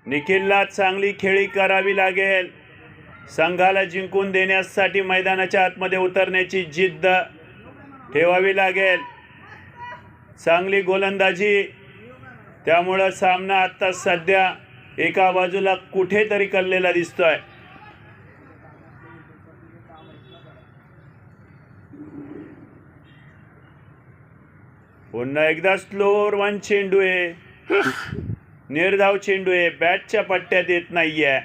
निखिलला चांगली खेळी करावी लागेल. संघाला जिंकून देण्यासाठी मैदानाच्या आतमध्ये उतरण्याची जिद्द ठेवावी लागेल. चांगली गोलंदाजी, त्यामुळं सामना आता सध्या एका बाजूला कुठेतरी कललेला दिसतोय. पुन्हा एकदा स्लोअर वन चेंडू आहे, निर्धाव चेंडू आहे, बॅटच्या पट्ट्यात येत नाहीये.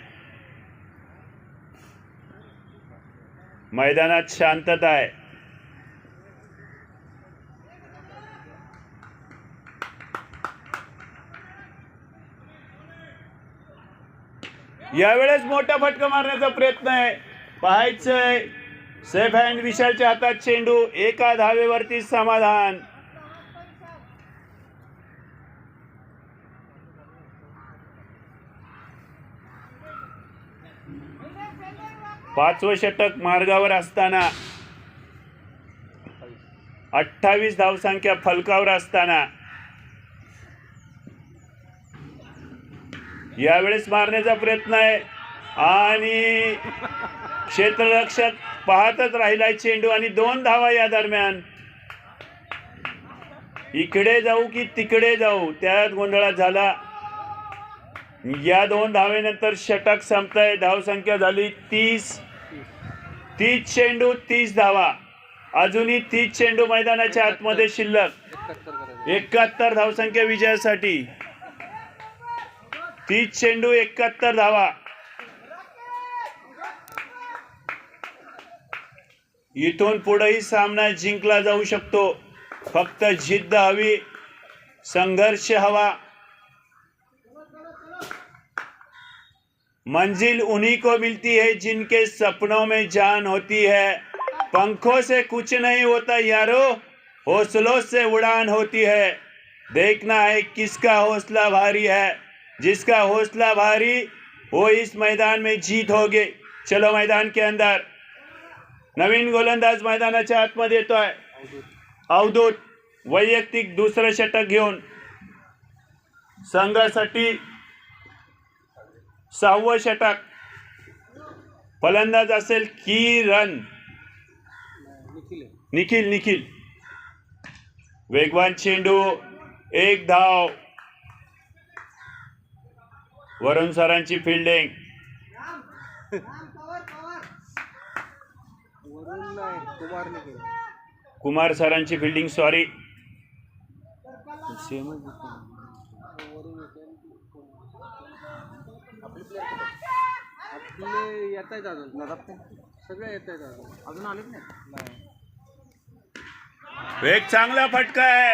मैदानात शांतता आहे. यावेळेस मोठा फटका मारण्याचा प्रयत्न आहे, पाहायचंय. सेफ हँड विशालच्या हातात चेंडू, एका धावेवरती समाधान. पाचवं षटक मार्गावर असताना 28 धावसंख्या फलकावर असताना यावेळेस मारण्याचा प्रयत्न आहे आणि क्षेत्ररक्षक पाहतच राहिलाय चेंडू आणि 2 धावा या दरम्यान. इकडे जाऊ की तिकडे जाऊ त्यात गोंधळात झाला. या 2 धावेनंतर षटक संपतंय. धावसंख्या झाली 30 चेंडू 30 धावा. अजूनही 30 चेंडू मैदानाच्या आतमध्ये शिल्लक. 71 धावसंख्या विजयासाठी. 30 चेंडू 71 धावा. इथून पुढेही सामना जिंकला जाऊ शकतो. फक्त जिद्द हवी, संघर्ष हवा. मंजिल उन्हीं को मिलती है जिनके सपनों में जान होती है. पंखों से कुछ नहीं होता यारो, हौसलों से उड़ान होती है. देखना है किसका हौसला भारी है. जिसका हौसला भारी वो इस मैदान में जीत होगी. चलो मैदान के अंदर. नवीन गोलंदाज मैदानाच्या आतमध्ये येतोय. अवधूत वैयक्तिक दुसरं षटक घेऊन संघासाठी 6वं षटक. फलंदाज असेल किरण. निखिल. वेगवान चेंडू, 1 धाव. वरुण सरांची फिल्डिंग. कुमार सरांची फिल्डिंग, सॉरी. एक चांगला फटका आहे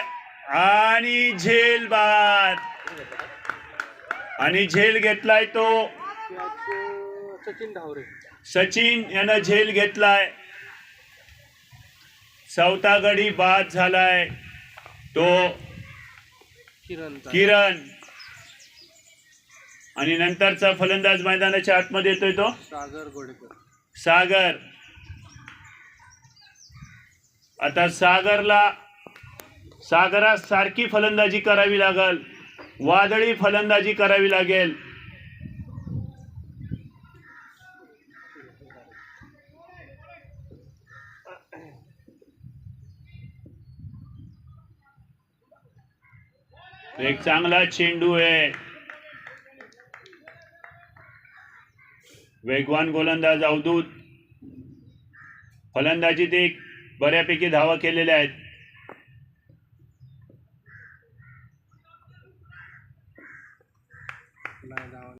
आणि झेल बाद. आणि झेल घेतलाय तो सचिन यानं झेल घेतलाय. 4था गडी बाद झालाय तो किरण. आणि नंतरचा फलंदाज मैदानाच्या आतमध्ये येतोय तो सागर. आता सागरास सारखी फलंदाजी करावी लागेल, वादळी फलंदाजी करावी लागेल. एक चांगला चेंडू आहे. वेगवान गोलंदाज अवधूत. फलंदाजीत एक बऱ्यापैकी धावा केलेल्या आहेत.